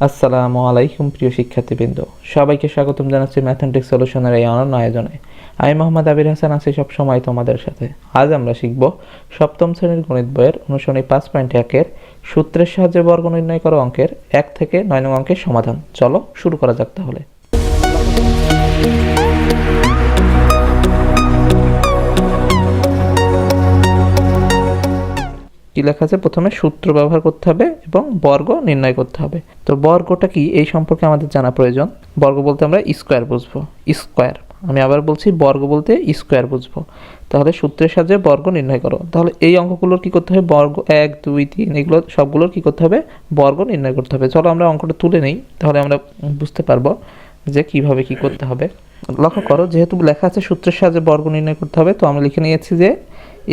আসসালামু আলাইকুম প্রিয় শিক্ষার্থীবৃন্দ, সবাইকে স্বাগতম জানাচ্ছি ম্যাথামেটিক্স সলিউশনের এই অনন্য আয়োজনে। আমি মোহাম্মদ আবির হাসান আছি সব সময় তোমাদের সাথে। আজ আমরা শিখব সপ্তম শ্রেণীর গণিত বইয়ের অনুশীলনী 5.1 সূত্রের সাহায্যে বর্গ নির্ণয় করা অঙ্কের 1 থেকে 9 নং অঙ্কের সমাধান। চলো শুরু করা যাক তাহলে। কি লেখা আছে? প্রথমে সূত্র ব্যবহার করতে হবে এবং বর্গ নির্ণয় করতে হবে। তো বর্গটা কি এই সম্পর্কে আমাদের জানা প্রয়োজন। বর্গ বলতে আমরা স্কোয়ার বুঝবো। স্কোয়ার, আমি আবার বলছি, বর্গ বলতে স্কোয়ার বুঝবো। তাহলে সূত্রের সাহায্যে বর্গ নির্ণয় করো। তাহলে এই অঙ্কগুলোর কি করতে হবে? বর্গ 1, 2, 3 এগুলো সবগুলোর কি করতে হবে? বর্গ নির্ণয় করতে হবে। চলো আমরা অঙ্কটা তুলে নেই, তাহলে আমরা বুঝতে পারবো যে কিভাবে কি করতে হবে। লক্ষ্য করো, যেহেতু লেখা আছে সূত্রের সাহায্যে বর্গ নির্ণয় করতে হবে, তো আমরা লিখে নিয়েছি যে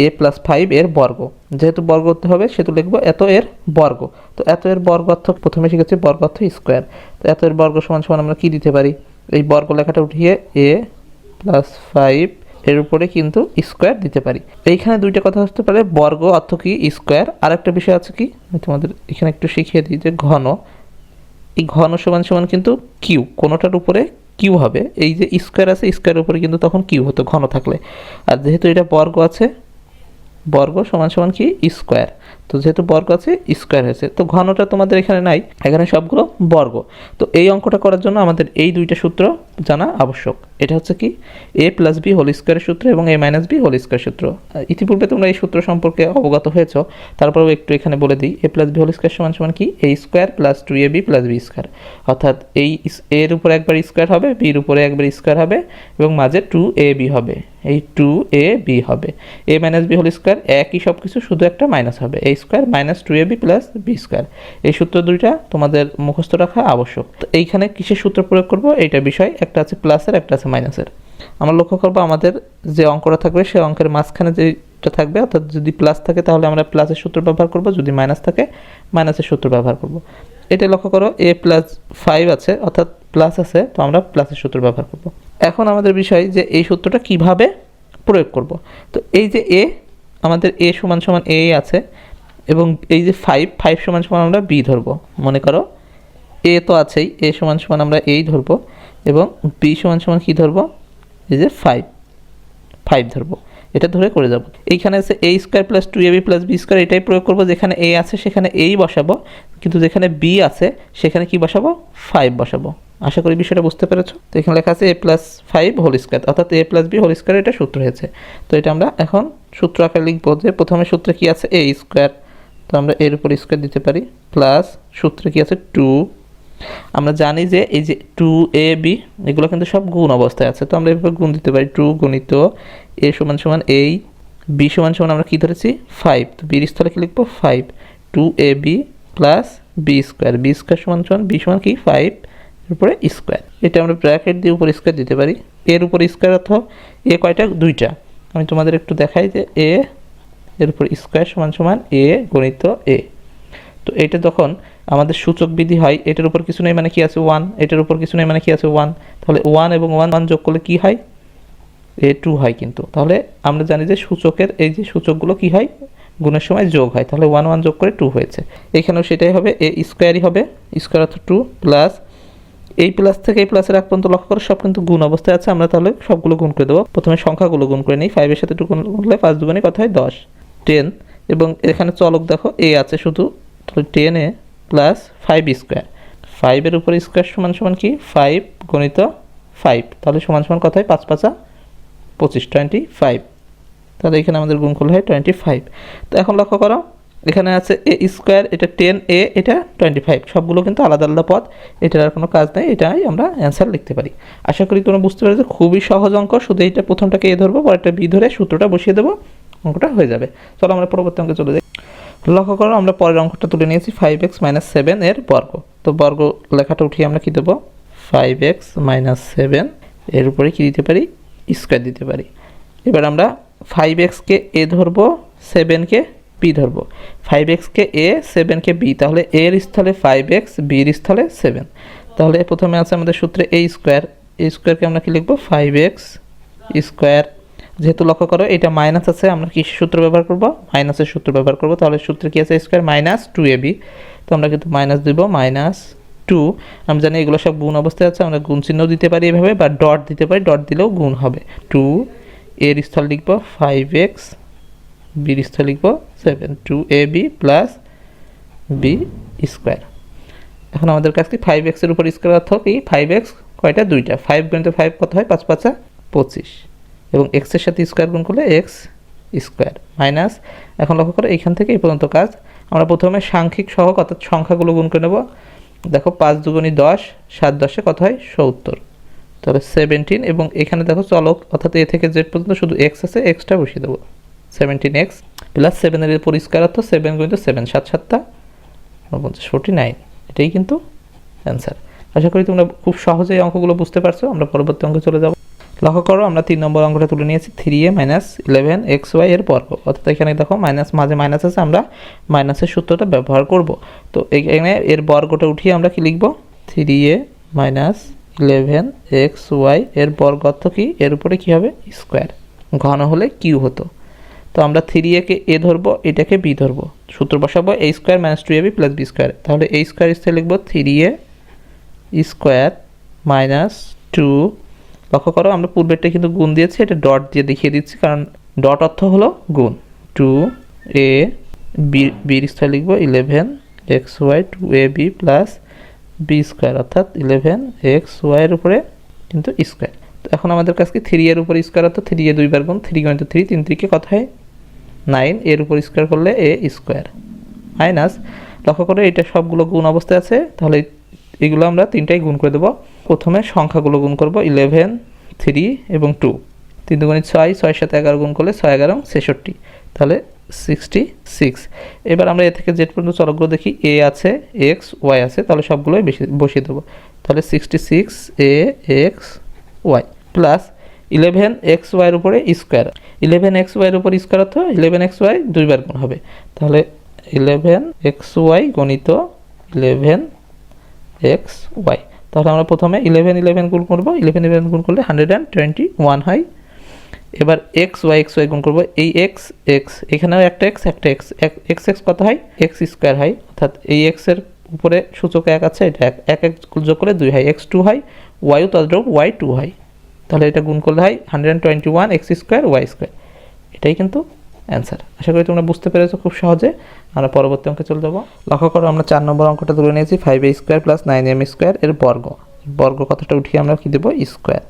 a+5 এর বর্গ। যেহেতু বর্গ করতে হবে সেহেতু লিখবো এত এর বর্গ। তো এত এর বর্গ অর্থ প্রথমে শিখেছি বর্গ অর্থ স্কোয়ার। তো এত এর বর্গ সমান সমান আমরা কি দিতে পারি? এই বর্গ লেখাটা উঠিয়ে a+5 এর উপরে কিন্তু স্কোয়ার দিতে পারি। এইখানে দুইটা কথা হতে পারে, বর্গ অর্থ কি স্কোয়ার, আর একটা বিষয় আছে কি তোমাদের এখানে একটু শিখিয়ে দিই যে ঘন। এই ঘন সমান সমান কিন্তু কিউ, কোনোটার উপরে কিউ হবে। এই যে স্কোয়ার আছে, স্কোয়ারের উপরে কিন্তু তখন কিউ হতো ঘন থাকলে। আর যেহেতু এটা বর্গ আছে, বর্গ সমান সমান কি স্কোয়ার। তো যেহেতু বর্গ আছে স্কোয়ার হয়েছে, তো ঘনটা তোমাদের এখানে নাই, এখানে সবগুলো বর্গ। তো এই অঙ্কটা করার জন্য আমাদের এই দুইটা সূত্র জানা আবশ্যক। এটা হচ্ছে কি a+b হোল স্কোয়ারের সূত্র এবং a-b হোল স্কোয়ার সূত্র। ইতিপূর্বে তোমরা এই সূত্র সম্পর্কে অবগত হয়েছ, তারপরেও একটু এখানে বলে দিই। a+b হোল স্কোয়ার সমান সমান কি a square plus 2ab plus b square. অর্থাৎ এই এর উপরে একবার স্কোয়ার হবে, বির উপরে একবার স্কোয়ার হবে এবং মাঝে 2ab হবে। এই 2ab হবে। a-b হোল স্কোয়ার একই সব কিছু, শুধু একটা মাইনাস হবে, a square minus 2ab plus b square. এই সূত্র দুইটা তোমাদের মুখস্থ রাখা আবশ্যক। তো এইখানে কিসের সূত্র প্রয়োগ করব এইটা বিষয়, একটা আছে প্লাসের, একটা আছে মাইনাসের। আমরা লক্ষ্য করবো আমাদের যে অঙ্কটা থাকবে সে অঙ্কের মাঝখানে যেটা থাকবে, অর্থাৎ যদি প্লাস থাকে তাহলে আমরা প্লাসের সূত্র ব্যবহার করব, যদি মাইনাস থাকে মাইনাসের সূত্র ব্যবহার করব। এটা লক্ষ্য করো a+5 আছে, অর্থাৎ প্লাস আছে, তো আমরা প্লাসের সূত্র ব্যবহার করব। এখন আমাদের বিষয় যে এই সূত্রটা কিভাবে প্রয়োগ করব। তো এই যে a, আমাদের a সমান সমান a আছে এবং এই যে 5 সমান সমান আমরা b ধরবো। মনে করো a তো আছেই, a সমান সমান আমরা এই ধরবো এবং b সমান সমান কি ধরবো? এই যে 5 ধরবো। এটা ধরে করে যাব। এইখানে আছে a square plus 2ab plus b square, এটাই প্রয়োগ করবো। যেখানে a আছে সেখানে এই বসাবো, কিন্তু যেখানে b আছে সেখানে কি বসাবো? 5 বসাবো। আশা করি বিষয়টা বুঝতে পেরেছো। তো এখানে লেখা আছে a+5 হোল স্কোয়ার, অর্থাৎ a+b হোল স্কোয়ার, এটা সূত্র হয়েছে। তো এটা আমরা এখন সূত্র আকারে লিখবো যে প্রথমে সূত্রে কি আছে a স্কোয়ার, তো আমরা এর উপর স্কোয়ার দিতে পারি, প্লাস সূত্রে কি আছে 2। আমরা জানি যে এই যে 2ab এগুলো কিন্তু সব গুণ অবস্থায় আছে, তো আমরা এভাবে গুণ দিতে পারি। 2 গুণিত a সমান সমান এই, b সমান সমান আমরা কি ধরেছি 5, তো b এর স্থলে কি লিখবো 5, 2ab plus b square, b square সমান সমান b সমান কি 5 এর উপরে স্কোয়ার। এটা আমরা ব্র্যাকেট দিয়ে উপর স্কোয়ার দিতে পারি। এর উপর স্কোয়ার অথবা এ কয়টা? দুইটা। আমি তোমাদের একটু দেখাই যে a এর উপর স্কোয়ার সমান সমান a গণিত a। তো এটা যখন আমাদের সূচক বিধি হয়, এটার উপর কিছু নেই মানে কি আছে 1, এটার উপর কিছু নেই মানে কি আছে 1, তাহলে 1 এবং 1 যোগ করলে কি হয়? a2 হয়। কিন্তু তাহলে আমরা জানি যে সূচকের এই যে সূচকগুলো কি হয়? গুণের সময় যোগ হয়। তাহলে 1 যোগ করে 2 হয়েছে। এখানেও সেটাই হবে, a স্কোয়ারই হবে, স্কোয়ার অর্থ 2 প্লাস এই প্লাস থেকে এই প্লাসের আগ পর্যন্ত লক্ষ্য করে সব কিন্তু গুণ অবস্থায় আছে। আমরা তাহলে সবগুলো গুণ করে দেবো। প্রথমে সংখ্যাগুলো গুণ করে নিই। 5 এর সাথে 2 গুণ করলে 5 দুগুণে কত হয়? 10 এবং এখানে চলক দেখো a আছে শুধু, তাহলে 10a প্লাস 5 স্কোয়ার। 5 এর উপর স্কোয়ার সমান সমান কি 5 গণিত 5, তাহলে সমান সমান কত হয়? 5 5 25, 25। তাহলে এখানে আমাদের গুণ করলে হয় 25। তো এখন লক্ষ্য করো এখানে আছে a স্কোয়ার, এটা 10a, এটা 25, সবগুলো কিন্তু আলাদা আলাদা পদ, এটার আর কোনো কাজ নেই, এটাই আমরা অ্যান্সার লিখতে পারি। আশা করি তোমরা বুঝতে পেরেছো, খুবই সহজ অঙ্ক। শুধু এইটা প্রথমটাকে a ধরবো, পরেরটা b ধরে সূত্রটা বসিয়ে দেবো, অঙ্কটা হয়ে যাবে। চলো আমরা পরবর্তী অঙ্কে চলে যাই। লক্ষ্য করো আমরা পরের অঙ্কটা তুলে নিয়েছি 5x - 7 এর বর্গ। তো বর্গ লেখাটা উঠিয়ে আমরা কি দেবো? 5x - 7 এর উপরে কি দিতে পারি? স্কোয়ার দিতে পারি। এবার আমরা 5x কে a ধরবো, 7 কে b ধরবো। 5x K a, 7 K b, তাহলে a এর স্থলে 5x, b এর স্থলে 7। তাহলে প্রথমে আছে আমাদের সূত্রে a স্কোয়ার, a স্কোয়ারকে আমরা কি লিখবো? 5x square. যেহেতু লক্ষ্য করো এটা মাইনাস আছে, আমরা কি সূত্র ব্যবহার করব? মাইনাসের সূত্র ব্যবহার করব। তাহলে সূত্রে কি আছে? স্কোয়ার মাইনাস 2ab, তো আমরা কিন্তু মাইনাস দিব, মাইনাস টু, আমরা জানি এগুলো সব গুণ অবস্থায় আছে, আমরা গুণ চিহ্ন দিতে পারি এভাবে বা ডট দিতে পারি, ডট দিলেও গুণ হবে। টু এর স্থল লিখব 5x, বির স্থল লিখব 7, 2ab প্লাস বি স্কোয়ার। এখন আমাদের কাছে 5x এর উপর স্কোয়ার অর্থ কি 5x কয়টা, দুইটা, 5 গুণিত 5 কত হয়, 5 5 25, এবং x এর সাথে স্কোয়ার গুণ করলে x স্কোয়ার মাইনাস। এখন লক্ষ্য করো এখান থেকে এই পর্যন্ত কাজ আমরা প্রথমে সাংখ্যিক সহগ অর্থাৎ সংখ্যাগুলো গুণ করে নেব। দেখো 5 দুগুণী 10, 7 10 কত হয় 70, তাহলে 17, এবং এখানে দেখো চলক অর্থাৎ এ থেকে জেড পর্যন্ত শুধু x আছে, এক্সটা বসিয়ে দেবো, 17x প্লাস 7 এর উপর স্কোয়ার অর্থ 7 গুণিত 7, 7 7 49, এটাই কিন্তু অ্যান্সার। আশা করি তোমরা খুব সহজেই অঙ্কগুলো বুঝতে পারছো। আমরা পরবর্তী অঙ্কে চলে যাব। লক্ষ্য করো আমরা 3 নম্বর অঙ্কটা তুলে নিয়েছি 3a মাইনাস 11xy এর বর্গ, অর্থাৎ এখানে দেখো মাইনাস, মাঝে মাইনাস আছে, আমরা মাইনাসের সূত্রটা ব্যবহার করব। তো এখানে এর বর্গটা উঠিয়ে আমরা কি লিখব, 3a মাইনাস 11xy এর বর্গ অর্থ কি, এর উপরে কি হবে স্কোয়ার, ঘন হলে কিউ হতো। তো আমরা 3a কে এ ধরবো, এটাকে বি ধরবো, সূত্র বসাবো a square minus 2ab plus b square. তাহলে a স্কোয়ার স্থলে লিখবো 3a স্কোয়ার মাইনাস 2, লক্ষ্য করো আমরা পূর্বেরটা কিন্তু গুণ দিয়েছি, এটা ডট দিয়ে দেখিয়ে দিচ্ছি কারণ ডট অর্থ হলো গুণ। 2a বির স্থলে লিখবো 11xy 2ab plus b square, অর্থাৎ 11xy এর উপরে কিন্তু স্কোয়ার। তো এখন আমাদের কাছে কি 3 এর উপর স্কোয়ার অর্থাৎ 3a দুইবার গুণ, 3 গুণিত 3, 3 3 কে কত হয় 9, এর উপর স্কোয়ার করলে a স্কোয়ার মাইনাস। লক্ষ্য করে এটা সবগুলো গুণ অবস্থায় আছে, তাহলে এগুলো আমরা তিনটাই গুণ করে দেবো। প্রথমে সংখ্যাগুলো গুণ করব 11, 3 এবং 2, 3 দুগুণে 6, 6 সাথে 11 গুণ করলে 6 11 66, তাহলে 66। এবার আমরা এ থেকে জেড পর্যন্ত চলকগুলো দেখি, a আছে, x y আছে, তাহলে সবগুলোই বসিয়ে দেবো। তাহলে 66 a x y plus 11xy এর উপরে স্কোয়ার, 11xy এর উপর স্কোয়ার অর্থ 11xy দুইবার গুণ হবে, তাহলে 11xy গণিত 11xy। তাহলে আমরা প্রথমে 11 11 গুণ করব, 11 11 গুণ করলে 121 হয়। এবার xy গুণ করব, এই x এখানেও একটা x x কত হয় x স্কোয়ার হয়, অর্থাৎ এই x এর উপরে সূচক 1 আছে, এটা 1 যোগ করলে 2 হয়, x 2 হয়, y তদ্রূপ y 2 হয়, তাহলে এটা গুণ করলে হয় 121 x স্কোয়ার y স্কোয়ার, এটাই কিন্তু অ্যান্সার। আশা করি তোমরা বুঝতে পেরেছো খুব সহজে। আমরা পরবর্তী অঙ্কে চলে যাবো। লক্ষ্য করো আমরা 4 নম্বর অঙ্কটা তুলে নিয়েছি 5a square plus 9m square এর বর্গ, বর্গ কথাটা উঠিয়ে আমরা কি দেবো square,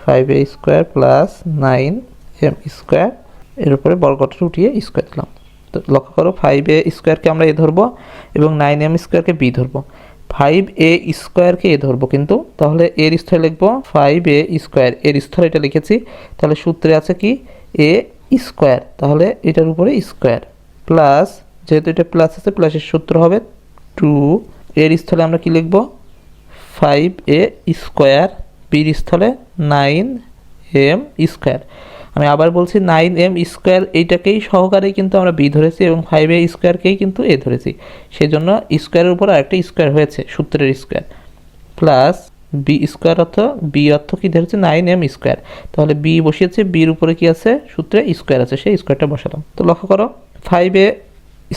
5a square plus 9m square এর উপরে বর্গটা উঠিয়ে স্কোয়ার দিলাম। তো লক্ষ্য করো 5a স্কোয়ারকে আমরা এ ধরবো এবং 9m স্কোয়ারকে বি ধরবো, 5a স্কোয়ারকে এ ধরবো কিন্তু, তাহলে এর স্থলে লিখবো 5a স্কোয়ার, এর স্থলে এটা লিখেছি, তাহলে সূত্রে আছে কি a স্কোয়ার, তাহলে এটার উপরে স্কোয়ার প্লাস, যেহেতু এটা প্লাস আছে প্লাসের সূত্র হবে 2, এর স্থলে আমরা কি লিখবো 5a স্কোয়ার, বির স্থলে 9m স্কোয়ার। আমি আবার বলছি 9m স্কোয়ার এইটাকেই সহকারেই কিন্তু আমরা বি ধরেছি এবং 5a স্কোয়ারকেই কিন্তু এ ধরেছি, সেজন্য স্কোয়ারের উপর আরেকটা স্কোয়ার হয়েছে সূত্রের স্কোয়ার, প্লাস বি স্কোয়ার অর্থ বি অর্থ কি ধরেছে 9m স্কোয়ার, তাহলে বি বসিয়েছে, বির উপরে কি আছে সূত্রে স্কোয়ার আছে, সেই স্কোয়ারটা বসালাম। তো লক্ষ্য করো 5a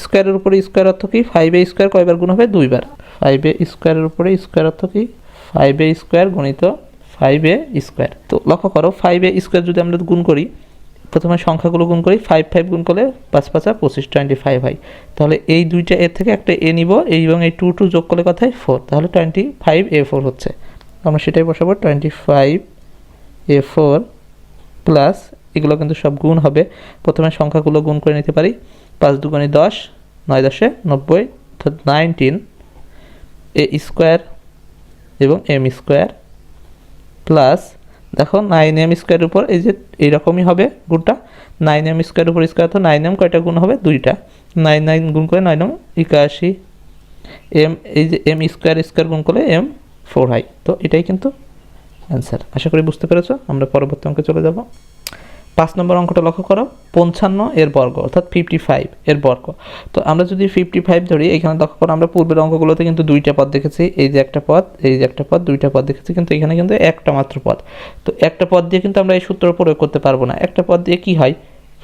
স্কোয়ারের উপরে স্কোয়ার অর্থ কি 5a স্কোয়ার কয়বার গুণ হবে, দুইবার, 5a স্কোয়ারের উপরে স্কোয়ার অর্থ কি 5a স্কোয়ার গণিত 5a স্কোয়ার। তো লক্ষ্য করো 5a স্কোয়ার যদি আমরা গুণ করি, প্রথমে সংখ্যাগুলো গুণ করি, 5 5 গুণ করলে 5 5 25 25 হয়, তাহলে এই দুইটা এর থেকে একটা এ নিব, এবং এই 2 2 যোগ করলে কথায় 4, তাহলে 25a4 হচ্ছে, আমরা সেটাই বসাবো 25a4 প্লাস, এগুলো কিন্তু সব গুণ হবে, প্রথমে সংখ্যাগুলো গুণ করে নিতে পারি, 5 দুগুণে 10, 9 10 90, অর্থাৎ 19 a স্কোয়ার এবং m স্কোয়ার প্লাস, দেখো 9m স্কোয়ারের উপর এই যে এইরকমই হবে গুণটা, 9m স্কোয়ারের উপর স্কোয়ার তো 9m কয়টা গুণ হবে, দুইটা, 9 9 গুণ করে 9 81, m এই যে m স্কোয়ার স্কোয়ার গুণ করলে m 4 হয়। তো এটাই কিন্তু অ্যান্সার। আশা করি বুঝতে পেরেছো। আমরা পরবর্তী অঙ্কে চলে যাব। 5 নম্বর অঙ্কটা লক্ষ্য করো 55 এর বর্গ অর্থাৎ 55 এর বর্গ। তো আমরা যদি 55 ধরি, এখানে লক্ষ্য করো আমরা পূর্বের অঙ্কগুলোতে কিন্তু দুইটা পদ দেখেছি, এই যে একটা পদ, এই যে একটা পদ, দুইটা পদ দেখেছি, কিন্তু এখানে কিন্তু একটা মাত্র পদ। তো একটা পদ দিয়ে কিন্তু আমরা এই সূত্র প্রয়োগ করতে পারবো না। একটা পদ দিয়ে কি হয়,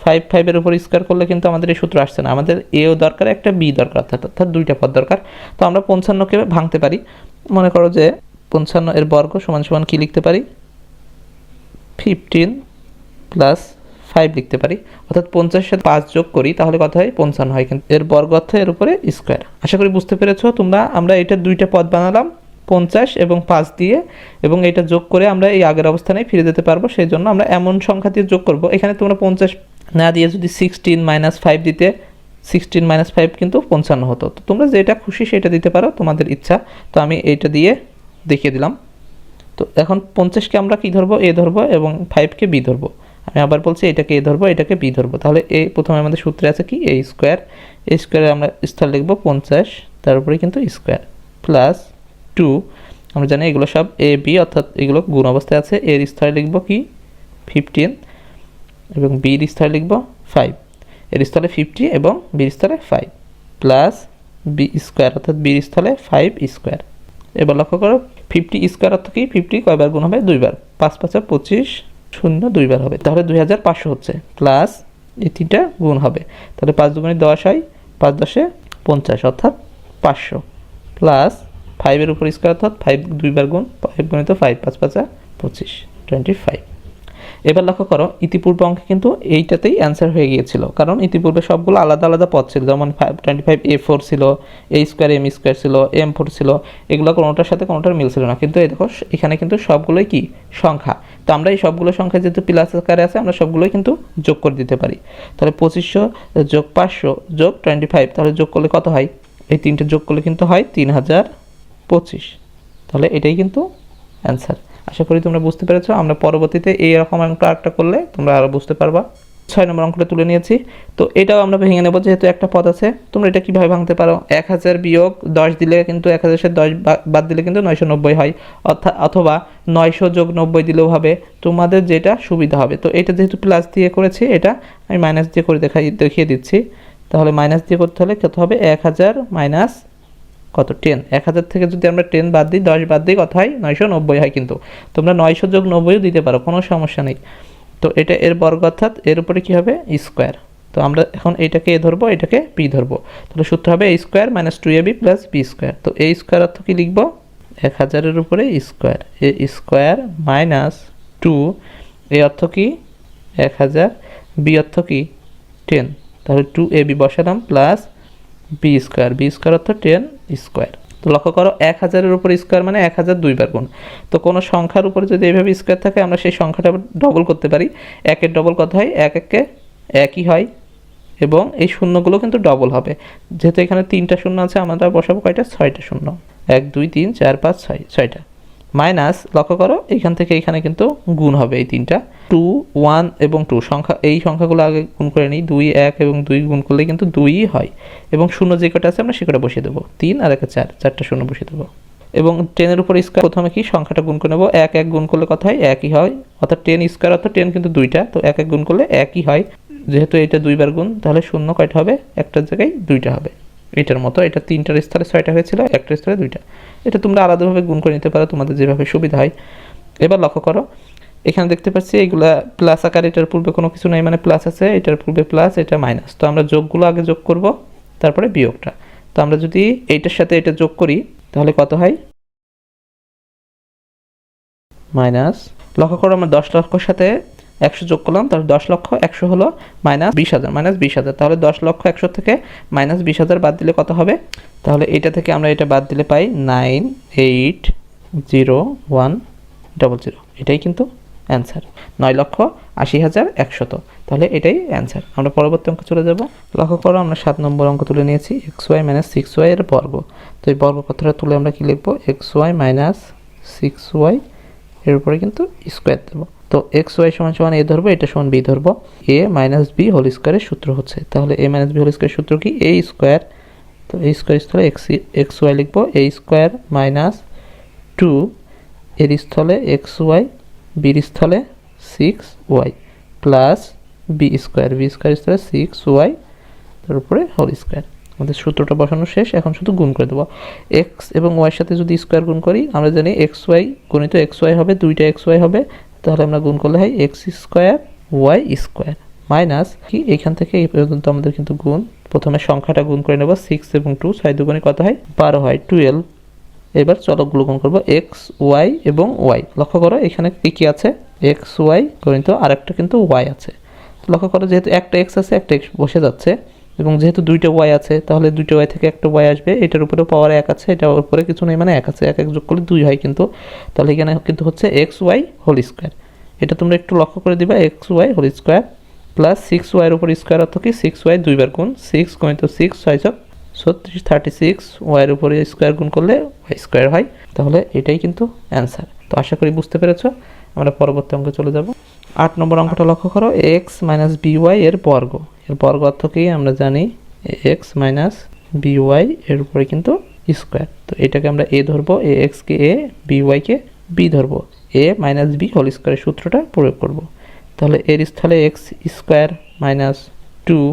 5 5 এর উপর স্কোয়ার করলে কিন্তু আমাদের এই সূত্র আসছে না, আমাদের এও দরকার, একটা বি দরকার, অর্থাৎ দুইটা পদ দরকার। তো আমরা 55কে ভাঙতে পারি, মনে করো যে 55 এর বর্গ সমান সমান কি লিখতে পারি 15 প্লাস 5 লিখতে পারি, অর্থাৎ 50 সাথে 5 যোগ করি তাহলে কত হয় 55 হয়, কিন্তু এর বর্গ অর্থ এর উপরে স্কোয়ার। আশা করি বুঝতে পেরেছো তোমরা। আমরা এটা দুইটা পদ বানালাম 50 এবং 5 দিয়ে, এবং এটা যোগ করে আমরা এই আগের অবস্থানে ফিরে যেতে পারবো, সেই জন্য আমরা এমন সংখ্যা দিয়ে যোগ করব। এখানে তোমরা 50 না দিয়ে যদি 16 মাইনাস 5 দিতে 16 মাইনাস 5 কিন্তু 55 হতো। তো তোমরা যেটা খুশি সেটা দিতে পারো, তোমাদের ইচ্ছা। তো আমি এইটা দিয়ে দেখিয়ে দিলাম। তো এখন 50কে আমরা কি ধরবো এ ধরবো এবং 5কে বি ধরবো। আমি আবার বলছি এটাকে এ ধরবো এটাকে বি ধরবো। তাহলে এই প্রথমে আমাদের সূত্রে আছে কি এ স্কোয়ার, এ স্কোয়ারে আমরা স্থল লিখবো 50, তার উপরে কিন্তু স্কোয়ার প্লাস 2, আমরা জানি এগুলো সব এ বি অর্থাৎ এগুলো গুণ অবস্থায় আছে। এর স্থলে লিখবো কি 15 এবং বির স্থলে লিখবো 5, এর স্থলে 50 এবং বির স্থলে 5 প্লাস বি স্কোয়ার অর্থাৎ বির স্থলে 5 স্কোয়ার। এবার লক্ষ্য করো 50 স্কোয়ার অর্থ কি 50 কয়বার গুণ হবে 2 বার, 5 5 25 শূন্য 2 বার হবে, তাহলে 2500 হচ্ছে, প্লাস এই 3টা গুণ হবে, তাহলে 5 দুগুণে 10 হয়, 5 10 50 অর্থাৎ 500 প্লাস 5 এর উপর স্কোয়ার অর্থাৎ 5 2 বার গুণ, 5 গুণিত 5 5 5 25 25। এবার লক্ষ্য করো ইতিপূর্বে অঙ্কে কিন্তু এইটাতেই অ্যান্সার হয়ে গিয়েছিল, কারণ ইতিপূর্বে সবগুলো আলাদা আলাদা পদ ছিল, যেমন 25a4 ছিল, a স্কোয়ার m স্কোয়ার ছিল, m4 ছিল, এগুলো কোনোটার সাথে কোনোটার মিল ছিল না। কিন্তু এই দেখো এখানে কিন্তু সবগুলোই কি সংখ্যা, তো আমরা এই সবগুলো সংখ্যা যেহেতু প্লাস আকারে আছে আমরা সবগুলোই কিন্তু যোগ করে দিতে পারি। তাহলে 2500 যোগ 500 যোগ 25, তাহলে যোগ করলে কত হয়, এই তিনটে যোগ করলে কিন্তু হয় 3025। তাহলে এটাই কিন্তু অ্যান্সার। আশা করি তোমরা বুঝতে পেরেছো। আমরা পরবর্তীতে এইরকম অঙ্ক আরেকটা করলে তোমরা আরও বুঝতে পারবা। 6 নম্বর অঙ্কটা তুলে নিয়েছি। তো এটাও আমরা ভেঙে নেব, যেহেতু একটা পদ আছে। তোমরা এটা কীভাবে ভাঙতে পারো, 1000 বিয়োগ 10 দিলে কিন্তু 1000 সাথে 10 বাদ দিলে কিন্তু 990 হয়, অথবা 900 যোগ 90 দিলেও হবে, তোমাদের যেটা সুবিধা হবে। তো এটা যেহেতু প্লাস দিয়ে করেছি, এটা আমি মাইনাস দিয়ে করে দেখিয়ে দিচ্ছি। তাহলে মাইনাস দিয়ে করতে হলে কত হবে 1000 মাইনাস কত 10, 1000 থেকে যদি আমরা 10 বাদ দিই 10 বাদ দিই কত হয় 990 হয়, কিন্তু তোমরা 900 যোগ 90ও দিতে পারো, কোনো সমস্যা নেই। তো এটা এর বর্গ অর্থাৎ এর উপরে কী হবে স্কোয়ার। তো আমরা এখন এটাকে এ ধরবো এটাকে বি ধরবো, তাহলে সূত্র হবে a square minus 2ab plus b square. তো a স্কোয়ার অর্থ কী লিখবো 1000-এর উপরে square, a square minus 2, a অর্থ কি 1000, বি অর্থ কি 10, তাহলে 2ab বসালাম প্লাস বি স্কোয়ার অর্থ 10 স্কোয়ার। তো লক্ষ্য করো 1000-এর উপর স্কোয়ার মানে 1000 2 বার গুণ। তো কোনো সংখ্যার উপরে যদি এইভাবে স্কোয়ার থাকে আমরা সেই সংখ্যাটা ডবল করতে পারি। 1-এর ডবল কত হয় 1 1-এ 1ই হয়, এবং এই শূন্যগুলো কিন্তু ডবল হবে। যেহেতু এখানে 3টা শূন্য আছে আমরা বসাবো কয়টা 6টা শূন্য, 1 2 3 4 5 6 6টা, মাইনাস লক্ষ্য করো এখান থেকে এখানে কিন্তু গুণ হবে এই 3টা, 2 1 এবং 2 সংখ্যা, এই সংখ্যাগুলো আগে গুণ করে নিই, 2 1 এবং 2 গুণ করলে কিন্তু 2ই হয়, এবং শূন্য যে কটা আছে আমরা সে কটা বসিয়ে দেবো, 3 আর 1 4, 4টা শূন্য বসিয়ে দেবো। এবং 10-এর উপর স্কোয়ার প্রথমে কি সংখ্যাটা গুণ করে নেবো, 1 1 গুণ করলে কত হয় 1ই হয়, অর্থাৎ 10 স্কোয়ার অর্থাৎ 10 কিন্তু 2টা, তো 1 1 গুণ করলে 1ই হয়। যেহেতু এটা 2 বার গুণ তাহলে শূন্য কয়টা হবে, একটার জায়গায় 2টা হবে। এটার মতো এটা 3টার স্থলে 6টা হয়েছিল, একটার স্থলে 2টা। এটা তোমরা আলাদাভাবে গুণ করে নিতে পারো তোমাদের যেভাবে সুবিধা হয়। এবার লক্ষ্য করো এখানে দেখতে পাচ্ছি এইগুলা প্লাস আকার, এটার পূর্বে কোনো কিছু নাই মানে প্লাস আছে, এটার পূর্বে প্লাস, এটা মাইনাস। তো আমরা যোগগুলো আগে যোগ করব, তারপরে বিয়োগটা। তো আমরা যদি এইটার সাথে এটা যোগ করি তাহলে কত হয় মাইনাস, লক্ষ্য করো আমরা 10 লক্ষর সাথে 100 যোগ করলাম, তাহলে 10 লক্ষ 100 হলো মাইনাস 20,000, তাহলে 10 লক্ষ 100 থেকে মাইনাস 20,000 বাদ দিলে কত হবে, তাহলে এটা থেকে আমরা এটা বাদ দিলে পাই 980,100, এটাই কিন্তু অ্যান্সার, 9,80,100। তাহলে এটাই অ্যান্সার। আমরা পরবর্তী অঙ্ক চলে যাব। লক্ষ্য করো আমরা 7 নম্বর অঙ্ক তুলে নিয়েছি, xy মাইনাস 6y এর বর্গ। তো এই বর্গ কথাটা তুলে আমরা কি লিখবো, xy মাইনাস 6y এর উপরে কিন্তু স্কোয়ার দেবো। তো xy সমান সমান a ধরবো, এটা সমান b ধরবো, a মাইনাস b হোল স্কোয়ারের সূত্র হচ্ছে। তাহলে a মাইনাস b হোল স্কোয়ারের সূত্র কি a স্কোয়ার, তো a স্কোয়ার স্থলে xy লিখবো, a স্কোয়ার মাইনাস 2 এর স্থলে xy, বির স্থলে 6y প্লাস b স্কোয়ার স্থলে 6y তার উপরে হোল স্কোয়ার। আমাদের সূত্রটা বসানো শেষ, এখন শুধু গুণ করে দেবো। x এবং y সাথে যদি স্কোয়ার গুণ করি আমরা জানি xy গণিত xy হবে, 2টা xy হবে, তাহলে আমরা গুণ করলে হয় x square y square minus কি এখান থেকে এই পর্যন্ত আমাদের কিন্তু গুণ, প্রথমে সংখ্যাটা গুণ করে নেব, 6 এবং 2 6 দুগুণে কত হয় 12 হয়, 12 এবার চলকগুলো গুণ করব এক্স ওয়াই এবং ওয়াই। লক্ষ্য করো এখানে কি আছে, এক্স ওয়াই গণিত আর একটা কিন্তু ওয়াই আছে। লক্ষ্য করো যেহেতু একটা এক্স আছে একটা এক্স বসে যাচ্ছে, এবং যেহেতু দুইটা ওয়াই আছে তাহলে দুইটা ওয়াই থেকে একটা ওয়াই আসবে, এটার উপরে পাওয়ার 1 আছে, এটার উপরে কিছু নেই মানে 1 আছে, 1 1 যোগ করলে 2 হয় কিন্তু, তাহলে এখানে কিন্তু হচ্ছে এক্স ওয়াই হোল স্কোয়ার। এটা তোমরা একটু লক্ষ্য করে দিবা, x y whole square plus 6y উপর স্কোয়ার অর্থ কি 6y দুইবার গুণ, 6 গণিত 6 6 36 36 ওয়াইয়ের উপরে স্কোয়ার গুণ করলে ওয়াই স্কোয়ার হয়। তাহলে এটাই কিন্তু অ্যান্সার। তো আশা করি বুঝতে পেরেছো। আমরা পরবর্তী অঙ্কে চলে যাব। 8 নম্বর অঙ্কটা লক্ষ্য করো, এক্স মাইনাস বিওয়াই এর বর্গ। এর বর্গ অর্থ কি আমরা জানি, এক্স মাইনাস বিওয়াই এর উপরে কিন্তু স্কোয়ার। তো এটাকে আমরা এ ধরবো, এ এক্সকে এ, বিওয়াইকে বি ধরবো, এ মাইনাস বি হোল স্কোয়ারের সূত্রটা প্রয়োগ করব। তাহলে এর স্থলে x square minus 2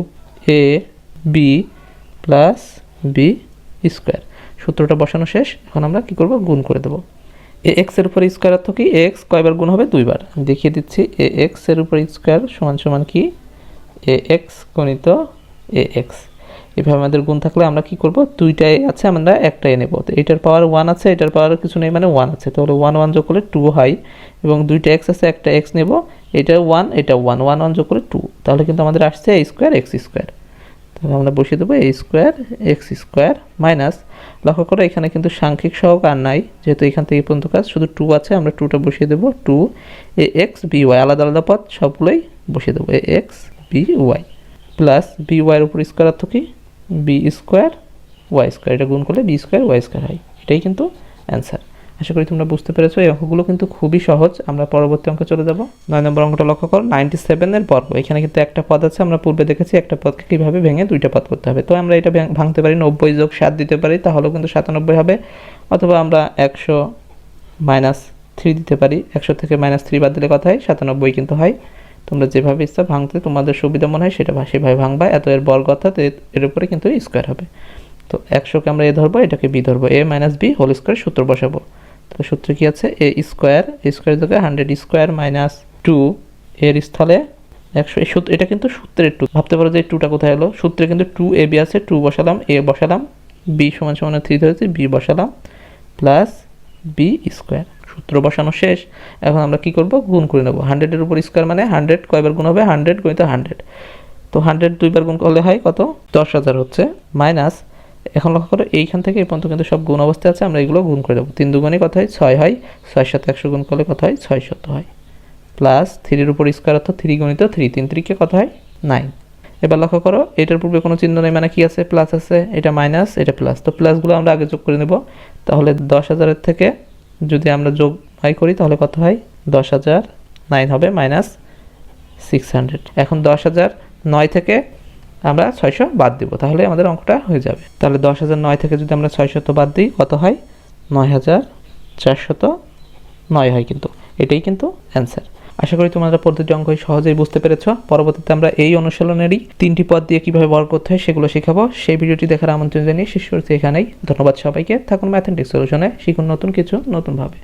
A B plus b square, সূত্রটা বসানো শেষ। এখন আমরা কি করব, গুণ করে দেবো। এ এক্স এর উপর স্কোয়ার অর্থ কি, এ এক্স কয়বার গুণ হবে, দুইবার। আমি দেখিয়ে দিচ্ছি, এ এক্স এর উপর স্কোয়ার সমান সমান কি, এ এক্স গণিত এ এক্স। এভাবে আমাদের গুণ থাকলে আমরা কি করব, দুইটা এ আছে আমরা একটা এ নেব। তো এটার পাওয়ার 1 আছে, এটার পাওয়ার কিছু নেই মানে 1 আছে, তাহলে 1 1 যোগ করলে 2 হয়, এবং দুইটা এক্স আছে একটা এক্স নেব, এটা 1 এটা 1 1 1 যোগ করে 2, তাহলে কিন্তু আমাদের আসছে এ স্কোয়ার এক্স স্কোয়ার। তাহলে আমরা বসিয়ে দেবো এ স্কোয়ার এক্স স্কোয়ার মাইনাস, লক্ষ্য করো এখানে কিন্তু সাংখ্যিক সহগ আর নাই, যেহেতু এখান থেকে পর্যন্ত কাজ শুধু 2 আছে, আমরা 2টা বসিয়ে দেবো, 2 এ এক্স বি ওয়াই, আলাদা আলাদা পদ সবগুলোই বসিয়ে দেবো, a x b y plus b ওয়াইয়ের উপর স্কোয়ার অর্থ কি, বি স্কোয়ার ওয়াই স্কোয়ার, এটা গুণ করলে বি স্কোয়ার ওয়াই স্কোয়ার হয়। এটাই কিন্তু অ্যান্সার। আশা করি তোমরা বুঝতে পেরেছো। এই অঙ্কগুলো কিন্তু খুবই সহজ। আমরা পরবর্তী অঙ্কে চলে যাব। 9 নম্বর অঙ্কটা লক্ষ্য করো, 97 এর বর্গ। এখানে কিন্তু একটা পদ আছে, আমরা পূর্বে দেখেছি একটা পদকে কীভাবে ভেঙে দুইটা পদ করতে হবে। তো আমরা এটা ভাঙতে পারি, 90 যোগ 7 দিতে পারি, তাহলেও কিন্তু 97 হবে, অথবা আমরা 100 মাইনাস 3 দিতে পারি, 100 থেকে মাইনাস 3 বাদ দিলে কথা হয় 97 কিন্তু হয়। তোমরা যেভাবে ইচ্ছা ভাঙতে তোমাদের সুবিধা মনে হয় সেটা সেভাবে ভাঙবা। এত এর বর্গ অর্থাৎ এর উপরে কিন্তু স্কোয়ার হবে। তো 100কে আমরা এ ধরবো, এটাকে বি ধরবো, এ মাইনাস বি হোল স্কোয়ার সূত্র বসাবো। তো সূত্র কি আছে, এ স্কোয়ার জায়গায় 100 স্কোয়ার মাইনাস 2 এর স্থলে 100। এই সূত্র, এটা কিন্তু সূত্রের 2, ভাবতে পারো যে এই 2টা কোথায় এলো, সূত্রে কিন্তু 2 এ বি আছে, 2 বসালাম, এ বসালাম, বি সমান সমান 3 ধরেছি, বি বসালাম প্লাস বি স্কোয়ার, সূত্র বসানো শেষ। এখন আমরা কি করব, গুণ করে নেব। 100 এর উপর স্কোয়ার মানে 100 কয়বার গুণ হবে, 100 গুণিত 100, তো 100 দুইবার গুণ করলে হয় কত, 10,000 হচ্ছে, মাইনাস, এখন লক্ষ্য করো এইখান থেকে এই পর্যন্ত কিন্তু সব গুণ অবস্থায় আছে, আমরা এগুলো গুণ করে দেবো। 3 দুগুণে কত হয় 6 হয়, 6 সাথে 100 গুণ করলে কত হয় 600 হয়, প্লাস 3 এর উপর স্কোয়ার অর্থ 3 গুণিত 3, 3 3কে কত হয় 9। এবার লক্ষ্য করো এটার পূর্বে কোনো চিহ্ন নেই মানে কি আছে, প্লাস আছে, এটা মাইনাস এটা প্লাস, তো প্লাসগুলো আমরা আগে যোগ করে নেব। তাহলে 10,000 থেকে যদি আমরা যোগ করি তাহলে কত হয় 10,000, 9 হবে মাইনাস 600। এখন 10,009 থেকে আমরা 600 বাদ দিব, তাহলে আমাদের অঙ্কটা হয়ে যাবে। তাহলে 10,009 থেকে যদি আমরা 600 বাদ দিই কত হয়, 9,409 হয়। কিন্তু এটাই কিন্তু অ্যান্সার। আশা করি তোমরা প্রতিটি অঙ্ক সহজেই বুঝতে পেরেছো। পরবর্তীতে আমরা এই অনুশীলনেরই 3টি পদ দিয়ে কিভাবে বর্গ করতে হয় সেগুলো শেখাবো। সেই ভিডিওটি দেখার আমন্ত্রণ জানিয়ে শেষ করছি এখানেই। ধন্যবাদ সবাইকে। থাকুন ম্যাথমেটিক্স সলিউশনে, শিখুন নতুন কিছু নতুনভাবে।